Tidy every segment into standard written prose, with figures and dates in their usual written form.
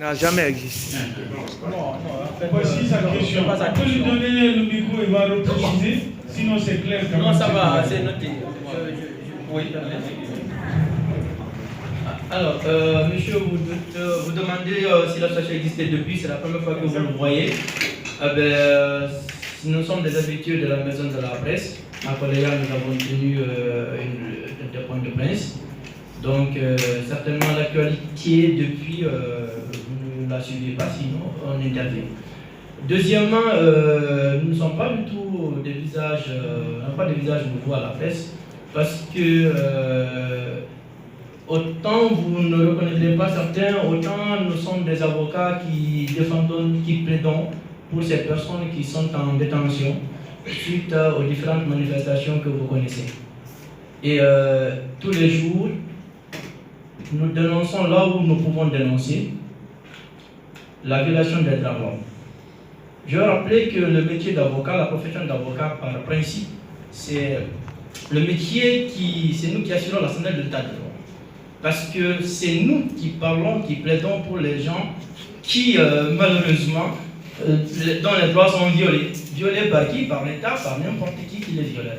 n'a jamais existé. Non, en fait, voici sa question. On peut lui donner le micro, il va repréciser, sinon c'est clair. Non, ça va, c'est noté. Oui. Alors, monsieur, vous demandez si l'association existait depuis, c'est la première fois que vous le voyez. Nous sommes des habitués de la maison de la presse. À Koléa, nous avons tenu des points de presse. Donc, certainement, l'actualité depuis, vous ne la suivez pas, sinon on intervient. Deuxièmement, nous ne sommes pas du tout des visages, pas des visages nouveaux à la presse, parce que autant vous ne reconnaîtrez pas certains, autant nous sommes des avocats qui défendons, qui plaidons pour ces personnes qui sont en détention suite aux différentes manifestations que vous connaissez. Et tous les jours, nous dénonçons là où nous pouvons dénoncer la violation des droits de l'homme. Je veux rappeler que le métier d'avocat, la profession d'avocat par principe, c'est le métier c'est nous qui assurons la santé de l'état de droit. Parce que c'est nous qui parlons, qui plaidons pour les gens qui, malheureusement, dont les droits sont violés. Violés par qui? Par l'État, par n'importe qui les viole.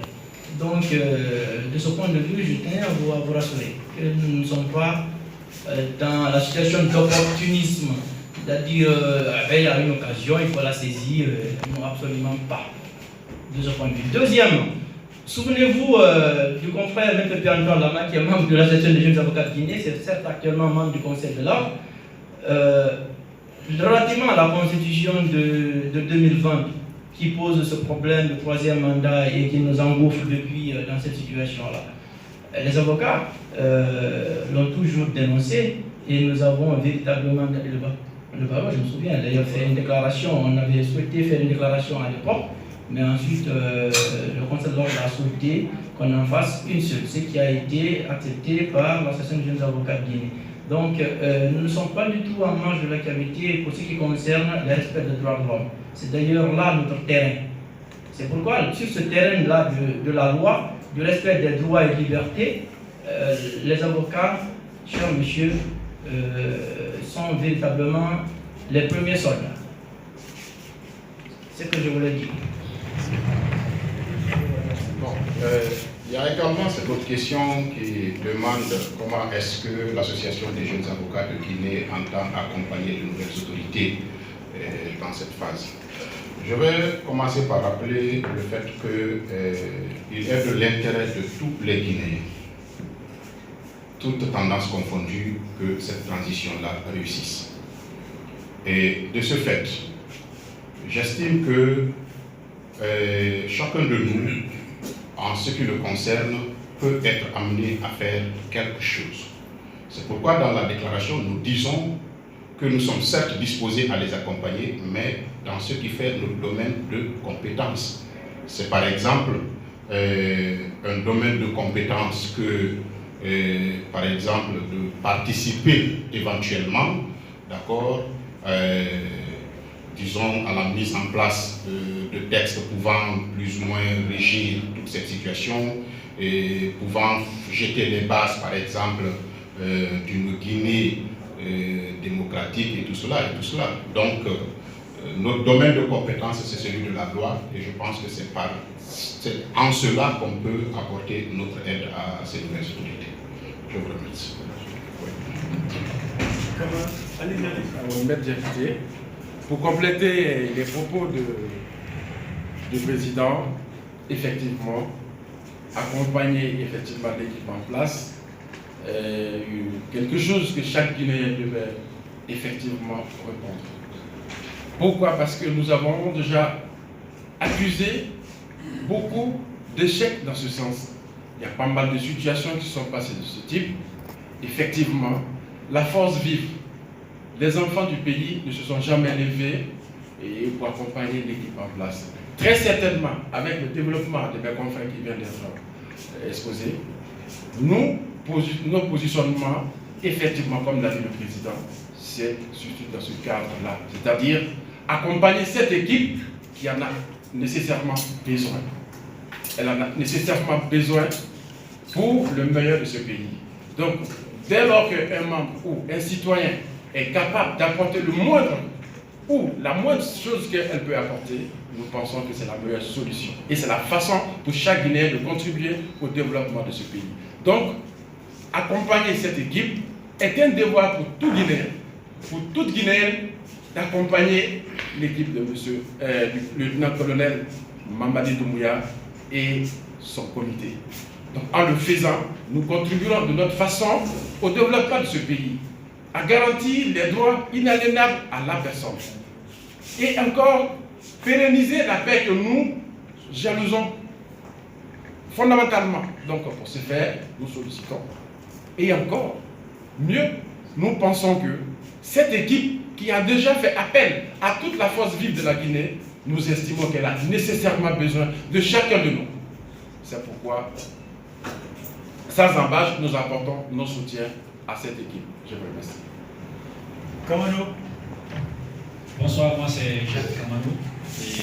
Donc, de ce point de vue, je tiens à vous rassurer que nous ne sommes pas dans la situation d'opportunisme, c'est-à-dire, il y a une occasion, il faut la saisir. Non, absolument pas. De ce point de vue. Deuxièmement, souvenez-vous du confrère M. Antoine Lama, qui est membre de l'Association des jeunes avocats de Guinée, c'est certes actuellement membre du Conseil de l'ordre. Relativement à la constitution de 2020, qui pose ce problème de troisième mandat et qui nous engouffre depuis dans cette situation-là. Les avocats l'ont toujours dénoncé et nous avons véritablement, le barreau, je me souviens, d'ailleurs fait une déclaration, on avait souhaité faire une déclaration à l'époque, mais ensuite le Conseil de l'ordre a souhaité qu'on en fasse une seule, ce qui a été accepté par l'Association des jeunes avocats de Guinée. Donc, nous ne sommes pas du tout en marge de la cavité pour ce qui concerne le respect des droits de l'homme. C'est d'ailleurs là notre terrain. C'est pourquoi, sur ce terrain-là de la loi, du respect des droits et libertés, les avocats, cher monsieur, sont véritablement les premiers soldats. C'est ce que je voulais dire. Bon, il y a également cette autre question qui demande comment est-ce que l'Association des jeunes avocats de Guinée entend accompagner de nouvelles autorités dans cette phase. Je vais commencer par rappeler le fait qu'il est de l'intérêt de tous les Guinéens, toutes tendances confondues, que cette transition-là réussisse. Et de ce fait, j'estime que chacun de nous, en ce qui le concerne, peut être amené à faire quelque chose. C'est pourquoi dans la déclaration, nous disons que nous sommes certes disposés à les accompagner, mais dans ce qui fait notre domaine de compétence. C'est par exemple un domaine de compétence que, par exemple, de participer éventuellement, d'accord, disons, à la mise en place de textes pouvant plus ou moins régir toute cette situation et pouvant jeter les bases, par exemple, d'une Guinée démocratique et tout cela. Donc, notre domaine de compétence, c'est celui de la loi et je pense que c'est en cela qu'on peut apporter notre aide à ces nouvelles autorités. Je vous remercie. Pour compléter les propos du président, effectivement, accompagner effectivement l'équipe en place, quelque chose que chaque Guinéen devait effectivement répondre. Pourquoi? Parce que nous avons déjà accusé beaucoup d'échecs dans ce sens. Il y a pas mal de situations qui sont passées de ce type. Effectivement, la force vive. Les enfants du pays ne se sont jamais levés pour accompagner l'équipe en place. Très certainement, avec le développement de mes confrères qui viennent d'être exposés, nos positionnements, effectivement, comme l'a dit le président, c'est surtout dans ce cadre-là. C'est-à-dire accompagner cette équipe qui en a nécessairement besoin. Elle en a nécessairement besoin pour le meilleur de ce pays. Donc, dès lors qu'un membre ou un citoyen est capable d'apporter le moindre ou la moindre chose qu'elle peut apporter, nous pensons que c'est la meilleure solution. Et c'est la façon pour chaque Guinéen de contribuer au développement de ce pays. Donc, accompagner cette équipe est un devoir pour tout Guinéen, pour toute Guinéenne, d'accompagner l'équipe de monsieur, le lieutenant-colonel Mamadi Doumbouya et son comité. Donc, en le faisant, nous contribuerons de notre façon au développement de ce pays, à garantir les droits inaliénables à la personne. Et encore, pérenniser la paix que nous jalousons fondamentalement. Donc, pour ce faire, nous sollicitons. Et encore, mieux, nous pensons que cette équipe qui a déjà fait appel à toute la force vive de la Guinée, nous estimons qu'elle a nécessairement besoin de chacun de nous. C'est pourquoi, sans embâche, nous apportons nos soutiens à cette équipe. Je vous remercie. Bonsoir, moi c'est Jacques